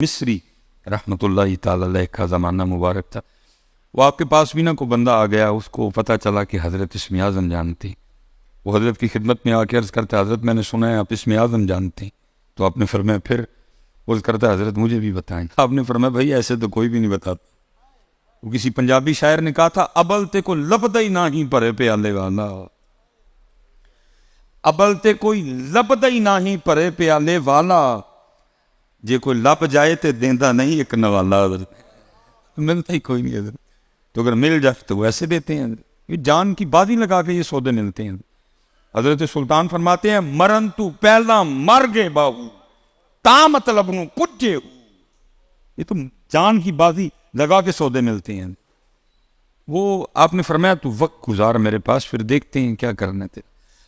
मिस्री रहमतुल्लाहि ताला अलैह का ज़माना मुबारक था। वो आपके पास भी ना कोई बंदा आ गया, उसको पता चला कि हज़रत इस्म आज़म जानती। वो हज़रत की खिदमत में आके अर्ज़ करते, हज़रत मैंने सुना है आप इस्म आज़म जानती। तो आपने फरमाया फिर? वो करता हज़रत मुझे भी बताएं। आपने फरमाया भाई ऐसे तो कोई भी नहीं बताता। वो किसी पंजाबी शायर ने कहा था, अबल ते को लपदा ही ना ही भरे प्याले वाला, अबल ते कोई लपदा ही ना ही भरे प्याले वाला, जे कोई लप जाए तो देंदा नहीं एक नवाला। मिलता ही कोई नहीं हज़रत, तो अगर मिल जाए तो वो ऐसे देते हैं। ये जान की बाजी लगा के ये सौदे मिलते हैं। हज़रत सुल्तान फरमाते हैं, मरन तू पहला मर गए बाहू ता मतलब नू पुजे। ये तो जान की बाजी लगा के सौदे मिलते हैं। वो आपने फरमाया तू वक्त गुजार मेरे पास, फिर देखते हैं क्या करने थे।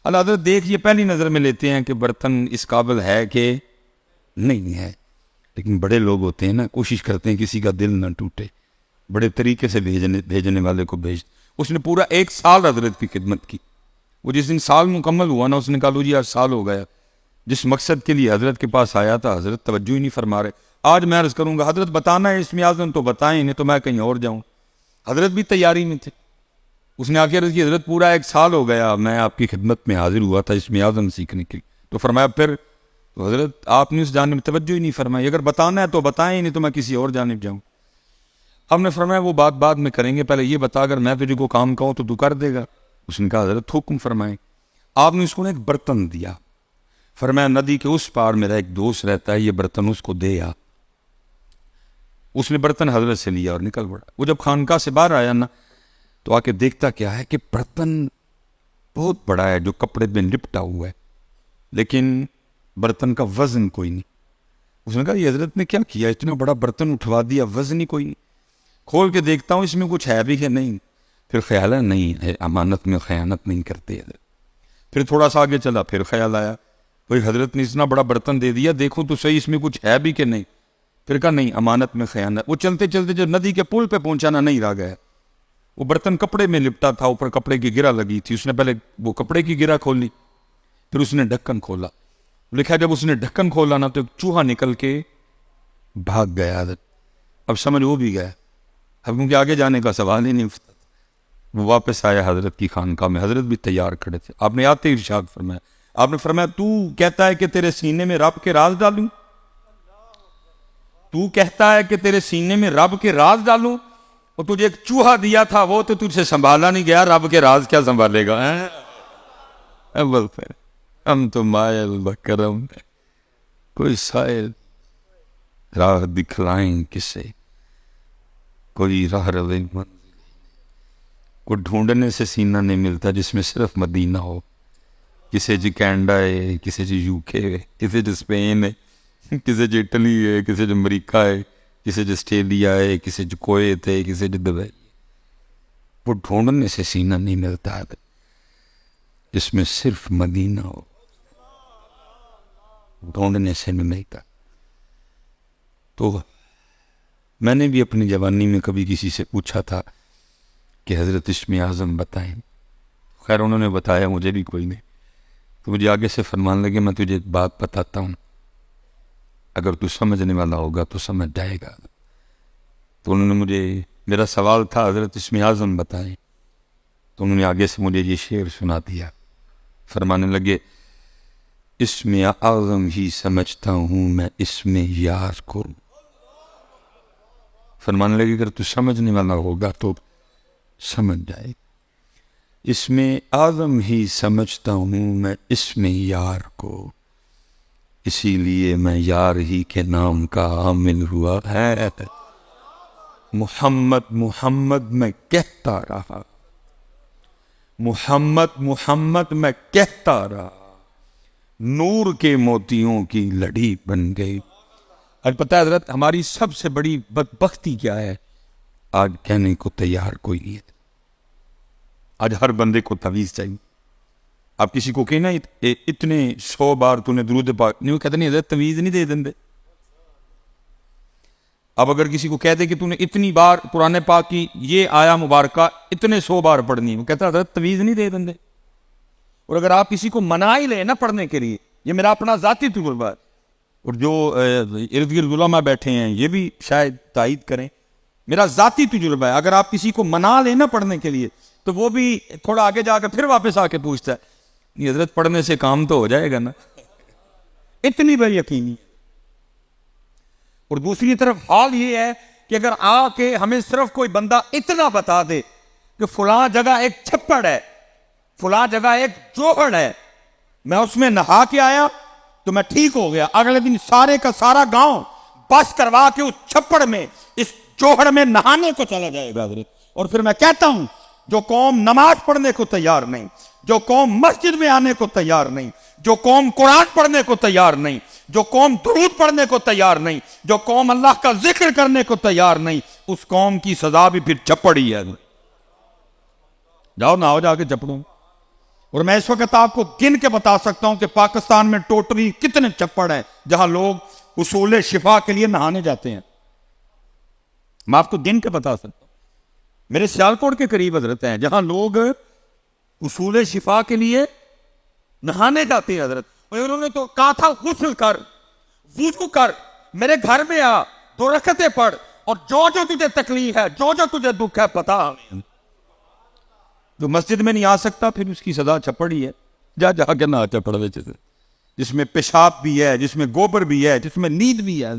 अल्लाह हज़रत देखिए पहली नज़र में लेते हैं कि बर्तन इस काबिल है कि नहीं है। लेकिन बड़े लोग होते हैं ना, कोशिश करते हैं किसी का दिल ना टूटे, बड़े तरीके से भेजने वाले को भेज। उसने पूरा 1 साल हज़रत की खिदमत की। वो जिस दिन साल मुकम्मल हुआ ना, उसने कहा लो जी आज साल हो गया। जिस मकसद के लिए हज़रत के पास आया था हज़रत तवज्जो ही नहीं फरमा रहे। आज मैं अर्ज़ करूँगा हज़रत बताना है इस्म आज़म तो बताएं, नहीं तो मैं कहीं और जाऊँ। हज़रत भी तैयारी में थे। उसने आके अर्ज़ की, हज़रत पूरा 1 साल हो गया मैं आपकी खिदमत में हाजिर हुआ था इस्म आज़म सीखने के लिए। तो फरमाया फिर? तो हज़रत आपने उस जानिब तवज्जो ही नहीं फरमाई। अगर बताना है तो बताएं, नहीं तो मैं किसी और जानिब जाऊँ। हमने फरमाया वो बात बाद में करेंगे, पहले ये बता अगर मैं तुझे को काम कहूँ तो तू कर देगा? उसने कहा हज़रत हुक्म फरमाएं। आपने उसको एक बर्तन दिया, फरमाया नदी के उस पार मेरा एक दोस्त रहता है, ये बर्तन उसको दे आ। उसने बर्तन हज़रत से लिया और निकल पड़ा। वो जब खानका से बाहर आया ना, तो आके देखता क्या है कि बर्तन बहुत बड़ा है जो कपड़े में लिपटा हुआ है, लेकिन बर्तन का वजन कोई नहीं। उसने कहा ये हज़रत ने क्या किया, इतना बड़ा बर्तन उठवा दिया, वजन ही कोई नहीं। खोल के देखता हूँ इसमें कुछ है भी कि नहीं। फिर ख्याल है नहीं है, अमानत में खयानत नहीं करते हज़रत। फिर थोड़ा सा आगे चला, फिर ख्याल आया भाई हज़रत ने इतना बड़ा बर्तन दे दिया, देखो तो सही इसमें कुछ है भी कि नहीं। फिर कहा नहीं, अमानत में खयानत। वो चलते चलते जब नदी के पुल पे पहुंचा ना, नहीं रह गया। वो बर्तन कपड़े में लिपटा था, ऊपर कपड़े की गिरा लगी थी। उसने पहले वो कपड़े की गिरा खोली, फिर उसने ढक्कन खोला। लिखा जब उसने ढक्कन खोला ना, तो एक चूहा निकल के भाग गया। अब समझ वो भी गया, अब क्योंकि आगे जाने का सवाल ही नहीं उठता। वो वापस आया हज़रत की खानका में, हज़रत भी तैयार खड़े थे। आपने आते ही इरशाद फरमाया, आपने फरमाया तू कहता है कि तेरे सीने में रब के राज डालूं, तू कहता है कि तेरे सीने में रब के राज डालूं, और तुझे एक चूहा दिया था वो तो तुझसे संभाला नहीं गया, रब के राज क्या संभालेगा? अव्वल फिर हम तो मायल बकरम, कोई साइल राह दिखलाएं किसे, कोई राह रवे मन, को ढूंढने से सीना नहीं मिलता जिसमें सिर्फ मदीना हो। किसी च कैनेडा है, किसी च यूके है, किसी च स्पेन है, किसी च इटली है, किसी च अमरीका है, किसी च ऑस्ट्रेलिया है, किसी च कुवैत है, किसी च दुबई। वो ढूंढने से सीना नहीं मिलता है जिसमें सिर्फ मदीना हो, ढूंढने से नहीं मिलता। तो मैंने भी अपनी जवानी में कभी किसी से पूछा था कि हज़रत इस्म आज़म बताएं। खैर उन्होंने बताया, मुझे भी कोई नहीं। तो मुझे आगे से फरमान लगे मैं तुझे एक बात बताता हूँ, अगर तू समझने वाला होगा तो समझ जाएगा। तो उन्होंने मुझे, मेरा सवाल था हज़रत इस्म आज़म बताएं, तो उन्होंने आगे से मुझे ये शेर सुना दिया। फरमाने लगे, इस्म आज़म ही समझता हूँ मैं इस्म यार को। फरमाने लगे अगर तू समझने वाला होगा तो समझ जाए। इसमें आज़म ही समझता हूँ मैं इसमें यार को, इसीलिए मैं यार ही के नाम का आमिल हुआ है। मोहम्मद मोहम्मद मैं कहता रहा, मोहम्मद मोहम्मद मैं कहता रहा, नूर के मोतियों की लड़ी बन गई। और पता है हज़रत हमारी सबसे बड़ी बदबख्ती क्या है, आज कहने को तैयार कोई नहीं है। आज हर बंदे को तवीज़ चाहिए। आप किसी को कहना इतने 100 बार तूने दुरूद पाक नहीं, वो कहते नहीं हज़रत तवीज़ नहीं दे देंगे। अब अगर किसी को कह दे कि तूने इतनी बार कुरान पाक की ये आया मुबारका इतने 100 बार पढ़नी, वो कहता हज़रत तवीज़ नहीं दे देंगे। और अगर आप किसी को मना ही ले ना पढ़ने के लिए, ये मेरा अपना ज़ाती तजुर्बा है, और जो इर्द गिर्द उलमा बैठे हैं ये भी शायद तायद करें, मेरा ज़ाती तजुर्बा है, अगर आप किसी को मना लेना पढ़ने के लिए तो वो भी थोड़ा आगे जाकर फिर वापस आके पूछता है, ये हजरत पढ़ने से काम तो हो जाएगा ना, इतनी बेयकीनी। और दूसरी तरफ हाल ये है कि अगर आके हमें सिर्फ कोई बंदा इतना बता दे कि फुला जगह एक छप्पड़ है, फुला जगह एक जोहड़ है, मैं उसमें नहा के आया तो मैं ठीक हो गया, अगले दिन सारे का सारा गांव बस करवा के उस छप्पड़ में इस जोहड़ में नहाने को चला जाएगा। और फिर मैं कहता हूं, जो कौम नमाज पढ़ने को तैयार नहीं, जो कौम मस्जिद में आने को तैयार नहीं, जो कौम कुरान पढ़ने को तैयार नहीं, जो कौम दुरूद पढ़ने को तैयार नहीं, जो कौम अल्लाह का जिक्र करने को तैयार नहीं, उस कौम की सजा भी फिर चप्पड़ ही है। जाओ नहाओ जाके चप्पड़ों। और मैं इस वक्त आपको गिन के बता सकता हूं कि पाकिस्तान में टोटली कितने चप्पड़ हैं जहां लोग उसूल शिफा के लिए नहाने जाते हैं। मैं आपको गिन के बता सकता हूं, मेरे सियालकोट के करीब हजरत हैं जहां लोग उसूल शिफा के लिए नहाने जाते हैं हजरत। उन्होंने तो कहा था गुस्ल कर, वुजू कर, मेरे घर में आ, 2 रकअतें पढ़, और जो जो तुझे तकलीफ है, जो जो तुझे दुख है पता हमें। जो मस्जिद में नहीं आ सकता फिर उसकी सजा चप्पड़ ही है, जा जाके ना चप्पड़ में, जिसमें पेशाब भी है, जिसमें गोबर भी है, जिसमें नींद भी है,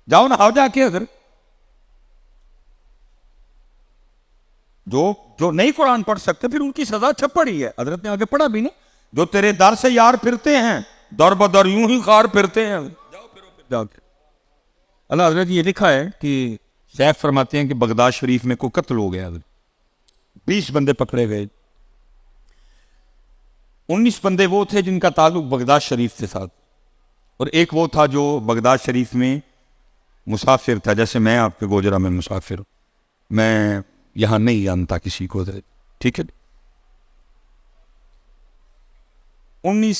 जाओ ना आओ जाके। अगर जो नहीं कुरान पढ़ सकते फिर उनकी सजा छप्पड़ ही है। हजरत ने आगे पढ़ा भी ना, जो तेरे दर से यार फिरते हैं दर बदर यूं ही खार फिरते हैं, जाओ फिरो फिर जाके। अल्लाह हजरत ये लिखा है कि शेख फरमाते हैं कि बगदाद शरीफ में कोई कत्ल हो गया, 20 बंदे पकड़े गए, 19 बंदे वो थे जिनका ताल्लुक बगदाद शरीफ के साथ, और एक वो था जो बगदाद शरीफ में मुसाफिर था, जैसे मैं आपके गोजरा में मुसाफिर हूं, मैं यहां नहीं जानता किसी को, ठीक है। 19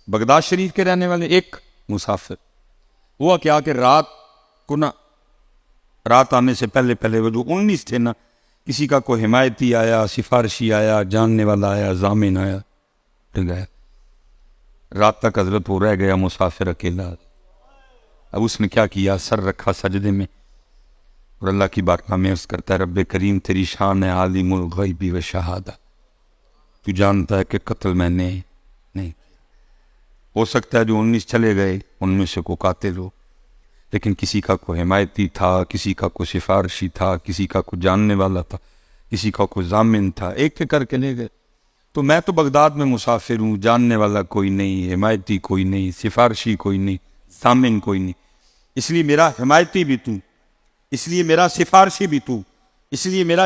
बगदाद शरीफ के रहने वाले, एक मुसाफिर। हुआ क्या कि रात को ना, रात आने से पहले पहले वो जो 19 थे ना, किसी का कोई हिमायती आया, सिफारशी आया, जानने वाला आया, जामिन आया, तो गया। रात तक हजरत हो रह गया मुसाफिर अकेला। अब उसने क्या किया, सर रखा सजदे में और अल्लाह की बारगाह में अर्ज़ करता है, रब्बे करीम तेरी शान है आलिमुल गैबी व शहादा, तू जानता है कि कत्ल मैंने नहीं। हो सकता है जो 19 चले गए उनमें से को कातिल हो, लेकिन किसी का कोई हिमायती था, किसी का कोई सिफारशी था, किसी का कोई जानने वाला था, किसी का कोई जामिन था, एक के करके ले गए। तो मैं तो बगदाद में मुसाफिर हूँ, जानने वाला कोई नहीं, हिमायती कोई नहीं, सिफारशी कोई नहीं, जामिन कोई नहीं, इसलिए मेरा हिमायती भी तू, इसलिए मेरा सिफारशी भी तू, इसलिए मेरा